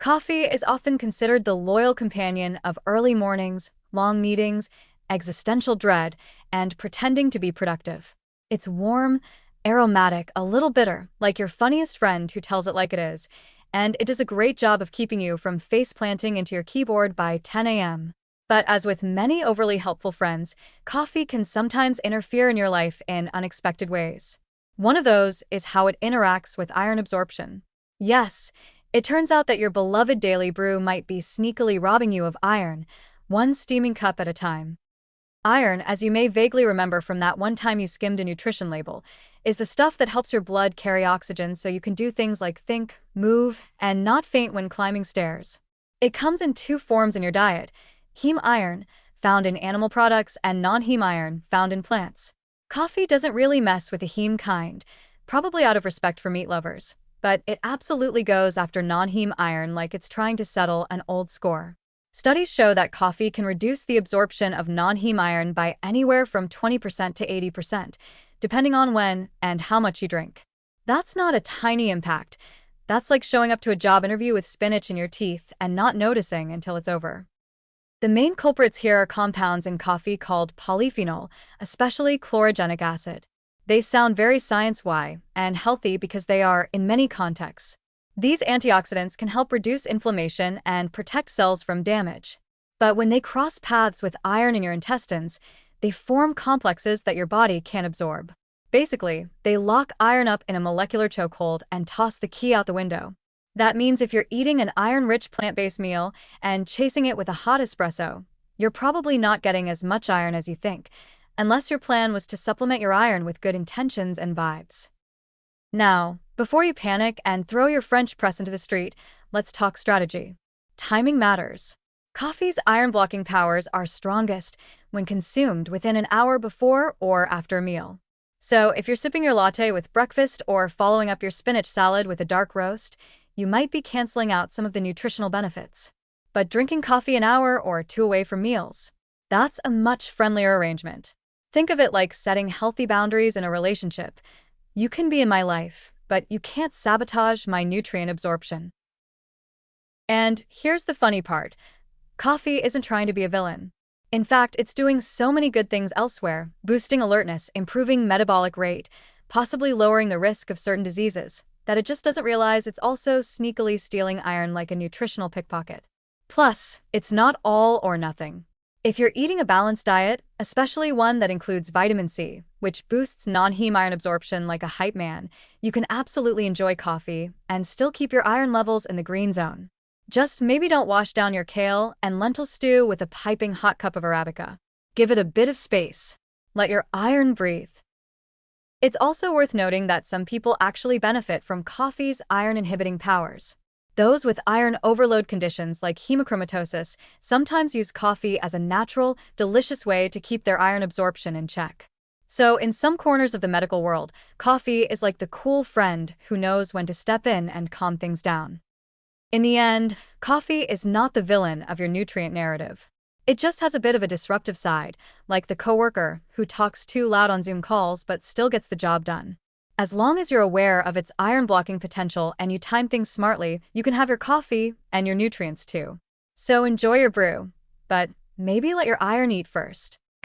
Coffee is often considered the loyal companion of early mornings, long meetings, existential dread, and pretending to be productive. It's warm, aromatic, a little bitter, like your funniest friend who tells it like it is, and it does a great job of keeping you from face planting into your keyboard by 10 a.m. But as with many overly helpful friends, coffee can sometimes interfere in your life in unexpected ways. One of those is how it interacts with iron absorption. Yes, it turns out that your beloved daily brew might be sneakily robbing you of iron, one steaming cup at a time. Iron, as you may vaguely remember from that one time you skimmed a nutrition label, is the stuff that helps your blood carry oxygen so you can do things like think, move, and not faint when climbing stairs. It comes in two forms in your diet: heme iron, found in animal products, and non-heme iron, found in plants. Coffee doesn't really mess with the heme kind, probably out of respect for meat lovers, but it absolutely goes after non-heme iron like it's trying to settle an old score. Studies show that coffee can reduce the absorption of non-heme iron by anywhere from 20% to 80%, depending on when and how much you drink. That's not a tiny impact. That's like showing up to a job interview with spinach in your teeth and not noticing until it's over. The main culprits here are compounds in coffee called polyphenol, especially chlorogenic acid. They sound very science-y and healthy because they are in many contexts. These antioxidants can help reduce inflammation and protect cells from damage. But when they cross paths with iron in your intestines, they form complexes that your body can't absorb. Basically, they lock iron up in a molecular chokehold and toss the key out the window. That means if you're eating an iron-rich plant-based meal and chasing it with a hot espresso, you're probably not getting as much iron as you think, unless your plan was to supplement your iron with good intentions and vibes. Now, before you panic and throw your French press into the street, let's talk strategy. Timing matters. Coffee's iron-blocking powers are strongest when consumed within an hour before or after a meal. So if you're sipping your latte with breakfast or following up your spinach salad with a dark roast, you might be canceling out some of the nutritional benefits. But drinking coffee an hour or two away from meals, that's a much friendlier arrangement. Think of it like setting healthy boundaries in a relationship. You can be in my life, but you can't sabotage my nutrient absorption. And here's the funny part. Coffee isn't trying to be a villain. In fact, it's doing so many good things elsewhere, boosting alertness, improving metabolic rate, possibly lowering the risk of certain diseases, that it just doesn't realize it's also sneakily stealing iron like a nutritional pickpocket. Plus, it's not all or nothing. If you're eating a balanced diet, especially one that includes vitamin C, which boosts non-heme iron absorption like a hype man, you can absolutely enjoy coffee and still keep your iron levels in the green zone. Just maybe don't wash down your kale and lentil stew with a piping hot cup of Arabica. Give it a bit of space. Let your iron breathe. It's also worth noting that some people actually benefit from coffee's iron-inhibiting powers. Those with iron overload conditions like hemochromatosis sometimes use coffee as a natural, delicious way to keep their iron absorption in check. So, in some corners of the medical world, coffee is like the cool friend who knows when to step in and calm things down. In the end, coffee is not the villain of your nutrient narrative. It just has a bit of a disruptive side, like the coworker who talks too loud on Zoom calls but still gets the job done. As long as you're aware of its iron-blocking potential and you time things smartly, you can have your coffee and your nutrients too. So enjoy your brew, but maybe let your iron eat first.